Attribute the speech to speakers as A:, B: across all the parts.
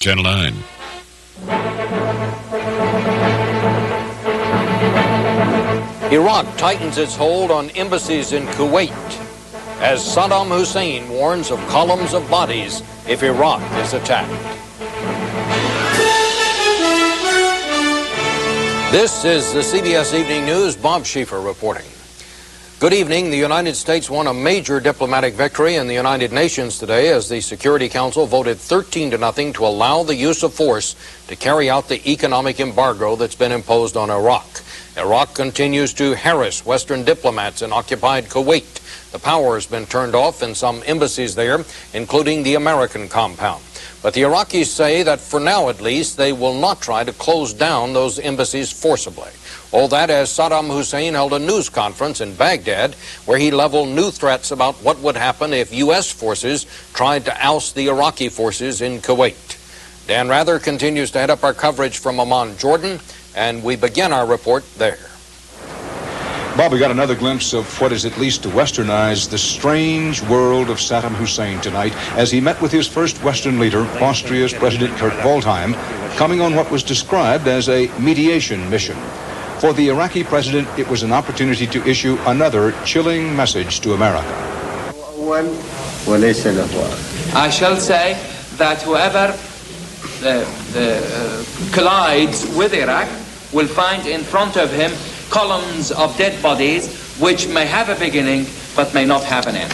A: Channel 9.
B: Iraq tightens its hold on embassies in Kuwait as Saddam Hussein warns of columns of bodies if Iraq is attacked. This is the CBS Evening News. Bob Schieffer reporting. Good evening. The United States won a major diplomatic victory in the United Nations today as the Security Council voted 13-0 to allow the use of force to carry out the economic embargo that's been imposed on Iraq. Iraq continues to harass Western diplomats in occupied Kuwait. The power has been turned off in some embassies there, including the American compound. But the Iraqis say that for now at least, they will not try to close down those embassies forcibly. All that as Saddam Hussein held a news conference in Baghdad where he leveled new threats about what would happen if U.S. forces tried to oust the Iraqi forces in Kuwait. Dan Rather continues to head up our coverage from Amman, Jordan, and we begin our report there.
C: Bob, we got another glimpse of what is at least to westernize the strange world of Saddam Hussein tonight as he met with his first Western leader, Austria's President Kurt Waldheim, coming on what was described as a mediation mission. For the Iraqi president, it was an opportunity to issue another chilling message to America.
D: I shall say that whoever collides with Iraq will find in front of him columns of dead bodies which may have a beginning but may not have an end.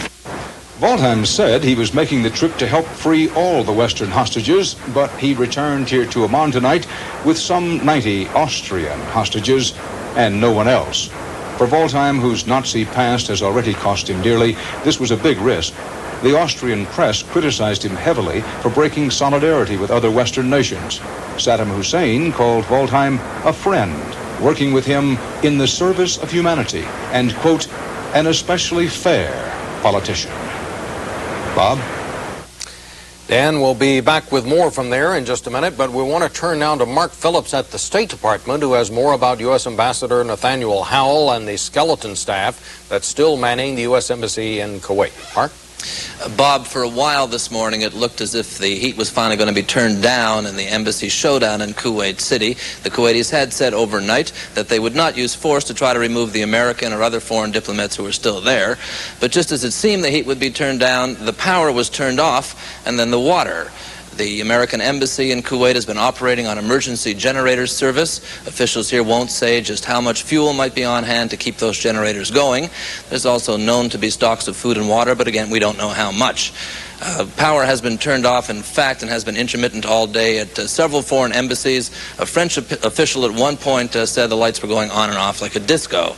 C: Waldheim said he was making the trip to help free all the Western hostages, but he returned here to Amman tonight with some 90 Austrian hostages and no one else. For Waldheim, whose Nazi past has already cost him dearly, this was a big risk. The Austrian press criticized him heavily for breaking solidarity with other Western nations. Saddam Hussein called Waldheim a friend, working with him in the service of humanity, and, quote, an especially fair politician. Bob?
B: Dan will be back with more from there in just a minute, but we want to turn now to Mark Phillips at the State Department, who has more about U.S. Ambassador Nathaniel Howell and the skeleton staff that's still manning the U.S. Embassy in Kuwait. Mark?
E: Bob, for a while this morning, it looked as if the heat was finally going to be turned down in the embassy showdown in Kuwait City. The Kuwaitis had said overnight that they would not use force to try to remove the American or other foreign diplomats who were still there. But just as it seemed the heat would be turned down, the power was turned off, and then the water. The American embassy in Kuwait has been operating on emergency generators service. Officials here won't say just how much fuel might be on hand to keep those generators going. There's also known to be stocks of food and water, but again, we don't know how much. Power has been turned off, in fact, and has been intermittent all day at several foreign embassies. A French official at one point said the lights were going on and off like a disco.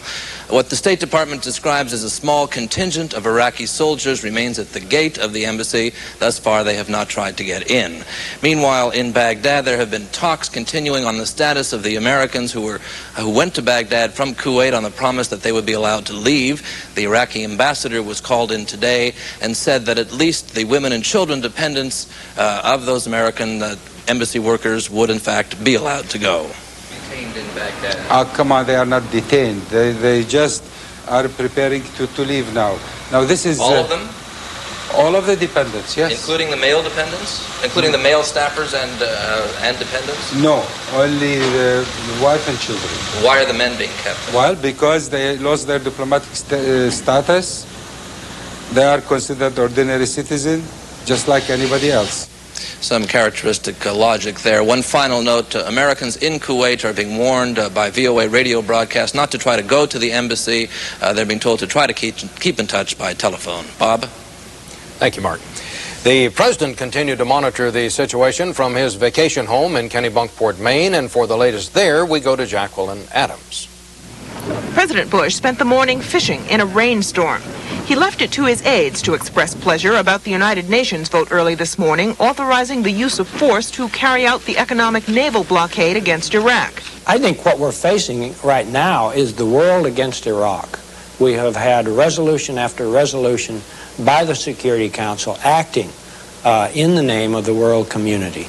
E: What the State Department describes as a small contingent of Iraqi soldiers remains at the gate of the embassy. Thus far, they have not tried to get in. Meanwhile, in Baghdad, there have been talks continuing on the status of the Americans who went to Baghdad from Kuwait on the promise that they would be allowed to leave. The Iraqi ambassador was called in today and said that at least the women and children dependents of those American embassy workers would, in fact, be allowed to go.
D: Detained in Baghdad.
F: Come on, they are not detained. They just are preparing to leave now. Now this is...
E: All of them?
F: All of the dependents, yes.
E: Including the male dependents? Including the male staffers and dependents?
F: No, only the wife and children.
E: Why are the men being kept?
F: Well, because they lost their diplomatic status. They are considered ordinary citizens, just like anybody else.
E: Some characteristic logic there. One final note, Americans in Kuwait are being warned by VOA radio broadcast not to try to go to the embassy. They're being told to try to keep in touch by telephone. Bob?
B: Thank you, Mark. The president continued to monitor the situation from his vacation home in Kennebunkport, Maine, and for the latest there, we go to Jacqueline Adams.
G: President Bush spent the morning fishing in a rainstorm. He left it to his aides to express pleasure about the United Nations vote early this morning authorizing the use of force to carry out the economic naval blockade against Iraq.
H: I think what we're facing right now is the world against Iraq. We have had resolution after resolution by the Security Council acting in the name of the world community.